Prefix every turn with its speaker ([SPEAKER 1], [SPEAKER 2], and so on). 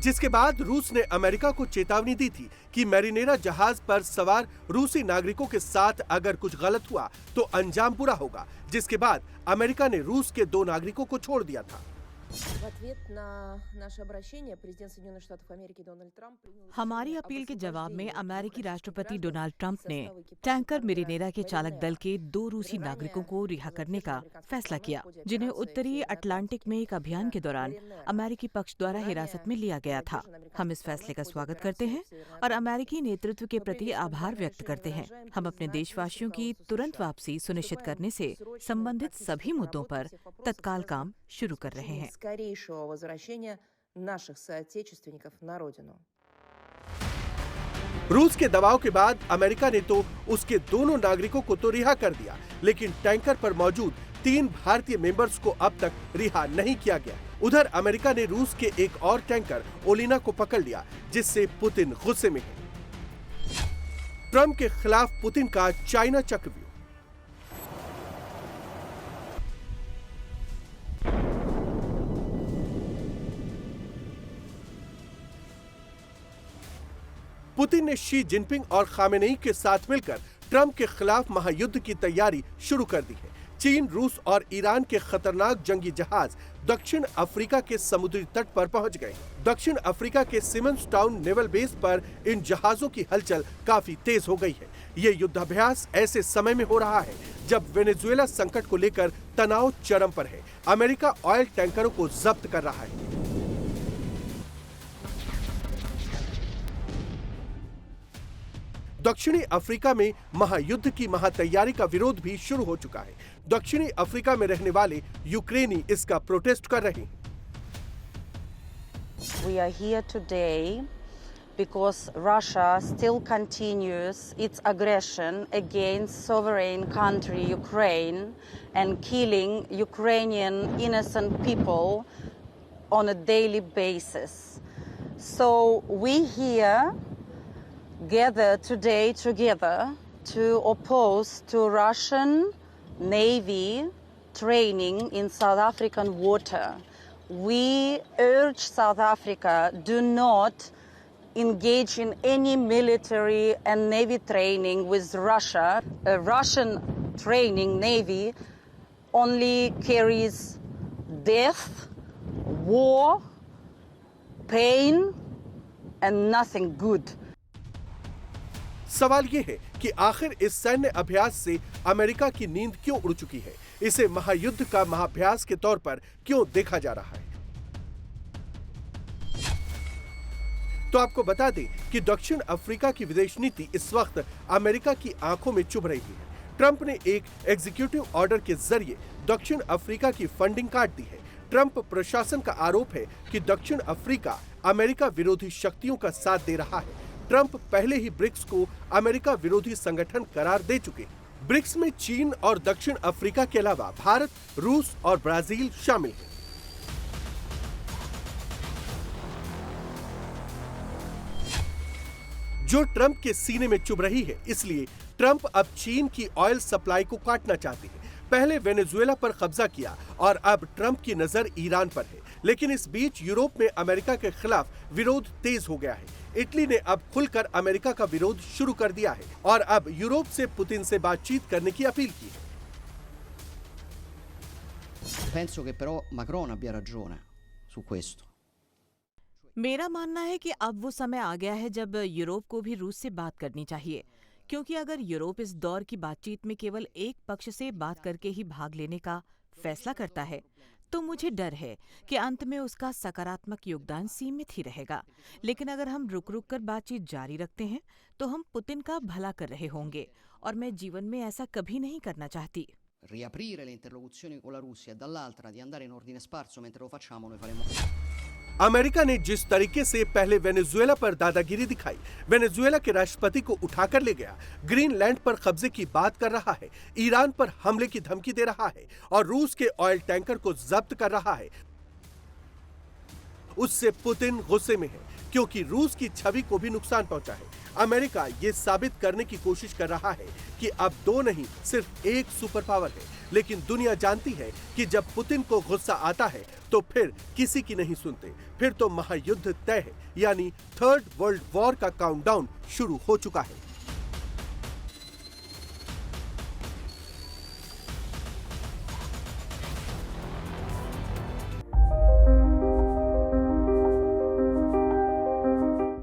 [SPEAKER 1] जिसके बाद रूस ने अमेरिका को चेतावनी दी थी कि मैरिनेरा जहाज पर सवार रूसी नागरिकों के साथ अगर कुछ गलत हुआ तो अंजाम बुरा होगा, जिसके बाद अमेरिका ने रूस के 2 नागरिकों को छोड़ दिया था।
[SPEAKER 2] हमारी अपील के जवाब में अमेरिकी राष्ट्रपति डोनाल्ड ट्रंप ने टैंकर मेरिनेरा के चालक दल के 2 रूसी नागरिकों को रिहा करने का फैसला किया, जिन्हें उत्तरी अटलांटिक में एक अभियान के दौरान अमेरिकी पक्ष द्वारा हिरासत में लिया गया था। हम इस फैसले का स्वागत करते हैं और अमेरिकी नेतृत्व के प्रति आभार व्यक्त करते हैं। हम अपने देशवासियों की तुरंत वापसी सुनिश्चित करने से संबंधित सभी मुद्दों पर तत्काल काम शुरू कर रहे हैं।
[SPEAKER 3] скорейшего возвращения наших соотечественников на родину.
[SPEAKER 1] रूस के दबाव के बाद अमेरिका ने तो उसके दोनों नागरिकों को तो रिहा कर दिया, लेकिन टैंकर पर मौजूद 3 भारतीय मेंबर्स को अब तक रिहा नहीं किया गया। उधर अमेरिका ने रूस के एक और टैंकर ओलिना को पकड़ लिया, जिससे पुतिन गुस्से में है। ट्रंप के खिलाफ पुतिन का चाइना चक्रव्यूह। पुतिन ने शी जिनपिंग और खामेनेई के साथ मिलकर ट्रंप के खिलाफ महायुद्ध की तैयारी शुरू कर दी है। चीन, रूस और ईरान के खतरनाक जंगी जहाज दक्षिण अफ्रीका के समुद्री तट पर पहुंच गए। दक्षिण अफ्रीका के सिमन्स टाउन नेवल बेस पर इन जहाजों की हलचल काफी तेज हो गई है। ये युद्धाभ्यास ऐसे समय में हो रहा है जब वेनेजुएला संकट को लेकर तनाव चरम पर है। अमेरिका ऑयल टैंकरों को जब्त कर रहा है। दक्षिणी अफ्रीका में महायुद्ध की महातैयारी का विरोध भी शुरू हो चुका है। दक्षिणी अफ्रीका में रहने वाले यूक्रेनी इसका प्रोटेस्ट कर रहे हैं।
[SPEAKER 4] We are here today because Russia still continues its aggression against sovereign country Ukraine and killing Ukrainian innocent people on a daily basis. So we here gather today together to oppose to Russian Navy training in South African water. We urge South Africa do not engage in any military and Navy training with Russia. A Russian training Navy only carries death, war, pain, and nothing good.
[SPEAKER 1] सवाल ये है कि आखिर इस सैन्य अभ्यास से America की नींद क्यों उड़ चुकी है? इसे महायुद्ध का महाभ्यास के तौर पर क्यों देखा जा रहा है? तो आपको बता दें कि दक्षिण अफ्रीका की विदेश नीति इस वक्त अमेरिका की आंखों में चुभ रही है। ट्रंप ने एक एग्जीक्यूटिव ऑर्डर के जरिए दक्षिण अफ्रीका की फंडिंग काट दी है। ट्रंप प्रशासन का आरोप है कि दक्षिण अफ्रीका अमेरिका विरोधी शक्तियों का साथ दे रहा है। ट्रंप पहले ही ब्रिक्स को अमेरिका विरोधी संगठन करार दे चुके हैं। ब्रिक्स में चीन और दक्षिण अफ्रीका के अलावा भारत, रूस और ब्राजील शामिल हैं। जो ट्रंप के सीने में चुभ रही है, इसलिए ट्रंप अब चीन की ऑयल सप्लाई को काटना चाहते हैं। पहले वेनेजुएला पर कब्जा किया और अब ट्रंप की नजर ईरान पर है। लेकिन इस बीच यूरोप में अमेरिका के खिलाफ विरोध तेज हो गया है। इटली ने अब खुलकर अमेरिका का विरोध शुरू कर दिया है और अब यूरोप से पुतिन से बातचीत करने की अपील की है।
[SPEAKER 5] Penso che però Macron abbia ragione su questo.
[SPEAKER 2] मेरा मानना है कि अब वो समय आ गया है जब यूरोप को भी रूस से बात करनी चाहिए, क्योंकि अगर यूरोप इस दौर की बातचीत में केवल एक पक्ष से बात करके ही भाग लेने का फैसला करता है, तो मुझे डर है कि अंत में उसका सकारात्मक योगदान सीमित ही रहेगा। लेकिन अगर हम रुक रुक कर बातचीत जारी रखते हैं तो हम पुतिन का भला कर रहे होंगे, और मैं जीवन में ऐसा कभी नहीं करना चाहती।
[SPEAKER 5] Riaprire le interlocuzioni con la Russia e dall'altra di andare in ordine sparso mentre lo facciamo noi faremo.
[SPEAKER 1] America ने जिस तरीके से पहले वेनेजुएला पर दादागिरी दिखाई, वेनेजुएला के राष्ट्रपति को उठाकर ले गया, ग्रीनलैंड पर कब्जे की बात कर रहा है, ईरान पर हमले की धमकी दे रहा है और रूस के ऑयल टैंकर को जब्त कर रहा है, उससे पुतिन गुस्से में है, क्योंकि रूस की छवि को भी नुकसान पहुंचा है। अमेरिका ये साबित करने की कोशिश कर रहा है कि अब दो नहीं सिर्फ एक सुपर पावर है, लेकिन दुनिया जानती है कि जब पुतिन को गुस्सा आता है तो फिर किसी की नहीं सुनते। फिर तो महायुद्ध तय है, यानी थर्ड वर्ल्ड वॉर का काउंटडाउन शुरू हो चुका है।